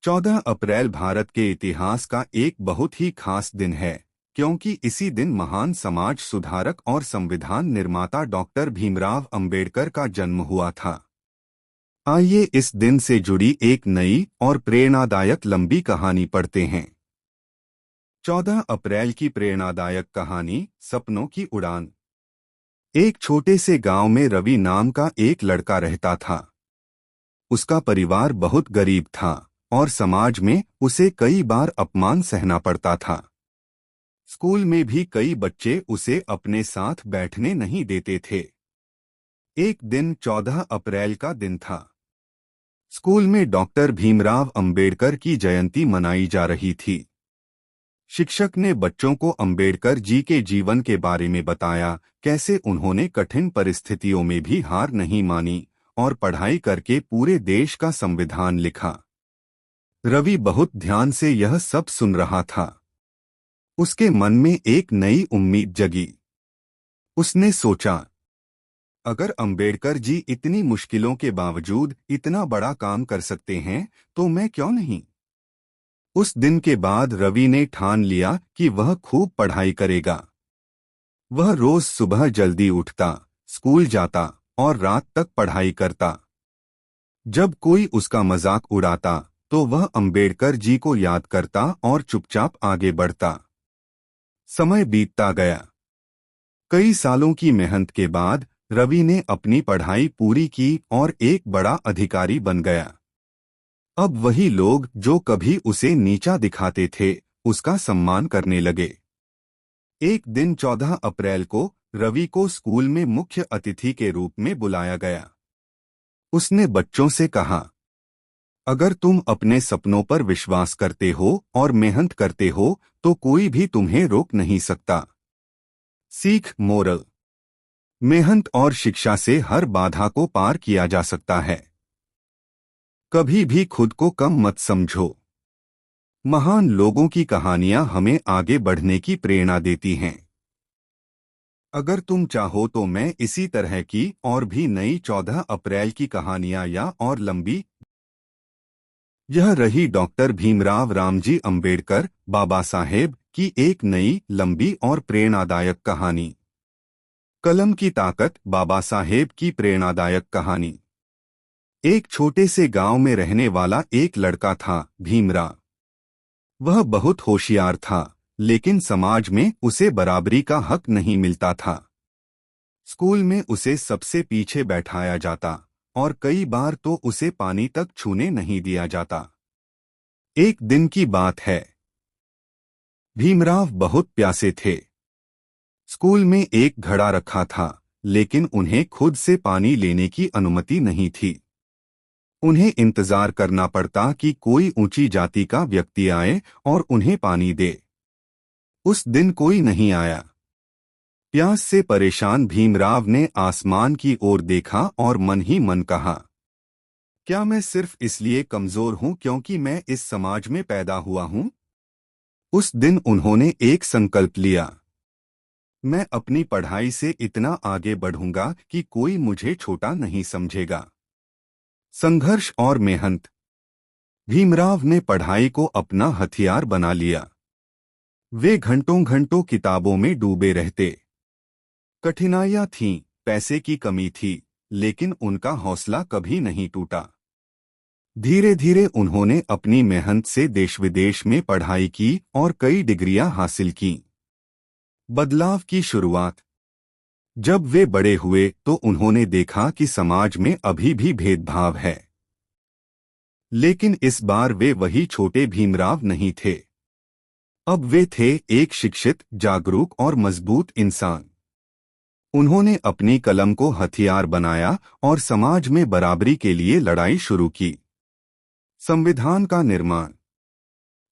14 अप्रैल भारत के इतिहास का एक बहुत ही खास दिन है, क्योंकि इसी दिन महान समाज सुधारक और संविधान निर्माता डॉक्टर भीमराव अंबेडकर का जन्म हुआ था। आइए इस दिन से जुड़ी एक नई और प्रेरणादायक लंबी कहानी पढ़ते हैं। 14 अप्रैल की प्रेरणादायक कहानी, सपनों की उड़ान। एक छोटे से गांव में रवि नाम का एक लड़का रहता था। उसका परिवार बहुत गरीब था और समाज में उसे कई बार अपमान सहना पड़ता था। स्कूल में भी कई बच्चे उसे अपने साथ बैठने नहीं देते थे। एक दिन 14 अप्रैल का दिन था। स्कूल में डॉक्टर भीमराव अंबेडकर की जयंती मनाई जा रही थी। शिक्षक ने बच्चों को अंबेडकर जी के जीवन के बारे में बताया, कैसे उन्होंने कठिन परिस्थितियों में भी हार नहीं मानी और पढ़ाई करके पूरे देश का संविधान लिखा। रवि बहुत ध्यान से यह सब सुन रहा था। उसके मन में एक नई उम्मीद जगी। उसने सोचा, अगर अंबेडकर जी इतनी मुश्किलों के बावजूद इतना बड़ा काम कर सकते हैं, तो मैं क्यों नहीं। उस दिन के बाद रवि ने ठान लिया कि वह खूब पढ़ाई करेगा। वह रोज सुबह जल्दी उठता, स्कूल जाता और रात तक पढ़ाई करता। जब कोई उसका मजाक उड़ाता, तो वह अंबेडकर जी को याद करता और चुपचाप आगे बढ़ता। समय बीतता गया। कई सालों की मेहनत के बाद रवि ने अपनी पढ़ाई पूरी की और एक बड़ा अधिकारी बन गया। अब वही लोग जो कभी उसे नीचा दिखाते थे, उसका सम्मान करने लगे। एक दिन 14 अप्रैल को रवि को स्कूल में मुख्य अतिथि के रूप में बुलाया गया। उसने बच्चों से कहा, अगर तुम अपने सपनों पर विश्वास करते हो और मेहनत करते हो, तो कोई भी तुम्हें रोक नहीं सकता। सीख, मोरल। मेहनत और शिक्षा से हर बाधा को पार किया जा सकता है। कभी भी खुद को कम मत समझो। महान लोगों की कहानियां हमें आगे बढ़ने की प्रेरणा देती हैं। अगर तुम चाहो तो मैं इसी तरह की और भी नई 14 अप्रैल की कहानियां या और लंबी। यह रही डॉक्टर भीमराव रामजी अंबेडकर, बाबा साहेब की एक नई, लंबी और प्रेरणादायक कहानी। कलम की ताकत, बाबा साहेब की प्रेरणादायक कहानी। एक छोटे से गांव में रहने वाला एक लड़का था, भीमराव। वह बहुत होशियार था, लेकिन समाज में उसे बराबरी का हक नहीं मिलता था। स्कूल में उसे सबसे पीछे बैठाया जाता और कई बार तो उसे पानी तक छूने नहीं दिया जाता। एक दिन की बात है। भीमराव बहुत प्यासे थे। स्कूल में एक घड़ा रखा था, लेकिन उन्हें खुद से पानी लेने की अनुमति नहीं थी। उन्हें इंतजार करना पड़ता कि कोई ऊंची जाति का व्यक्ति आए और उन्हें पानी दे। उस दिन कोई नहीं आया। प्यास से परेशान भीमराव ने आसमान की ओर देखा और मन ही मन कहा, क्या मैं सिर्फ इसलिए कमजोर हूं क्योंकि मैं इस समाज में पैदा हुआ हूं? उस दिन उन्होंने एक संकल्प लिया, मैं अपनी पढ़ाई से इतना आगे बढ़ूंगा कि कोई मुझे छोटा नहीं समझेगा। संघर्ष और मेहनत। भीमराव ने पढ़ाई को अपना हथियार बना लिया। वे घंटों घंटों किताबों में डूबे रहते। कठिनाइयां थीं, पैसे की कमी थी, लेकिन उनका हौसला कभी नहीं टूटा। धीरे धीरे उन्होंने अपनी मेहनत से देश विदेश में पढ़ाई की और कई डिग्रियां हासिल की। बदलाव की शुरुआत। जब वे बड़े हुए तो उन्होंने देखा कि समाज में अभी भी भेदभाव है। लेकिन इस बार वे वही छोटे भीमराव नहीं थे। अब वे थे एक शिक्षित, जागरूक और मजबूत इंसान। उन्होंने अपनी कलम को हथियार बनाया और समाज में बराबरी के लिए लड़ाई शुरू की। संविधान का निर्माण।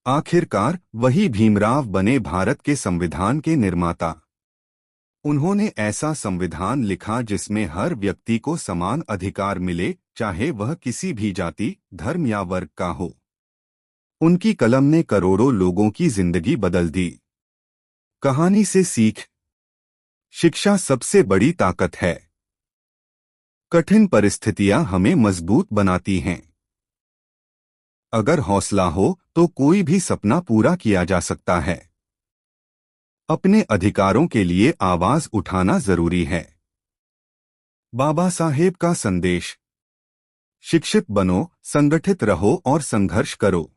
आखिरकार वही भीमराव बने भारत के संविधान के निर्माता। उन्होंने ऐसा संविधान लिखा जिसमें हर व्यक्ति को समान अधिकार मिले, चाहे वह किसी भी जाति, धर्म या वर्ग का हो। उनकी कलम ने करोड़ों लोगों की जिंदगी बदल दी। कहानी से सीख। शिक्षा सबसे बड़ी ताकत है। कठिन परिस्थितियां हमें मजबूत बनाती हैं। अगर हौसला हो तो कोई भी सपना पूरा किया जा सकता है। अपने अधिकारों के लिए आवाज उठाना जरूरी है। बाबा साहेब का संदेश। शिक्षित बनो, संगठित रहो और संघर्ष करो।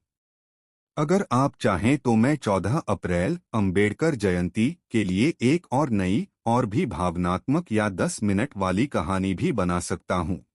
अगर आप चाहें तो मैं 14 अप्रैल अंबेडकर जयंती के लिए एक और नई और भी भावनात्मक या 10 मिनट वाली कहानी भी बना सकता हूं।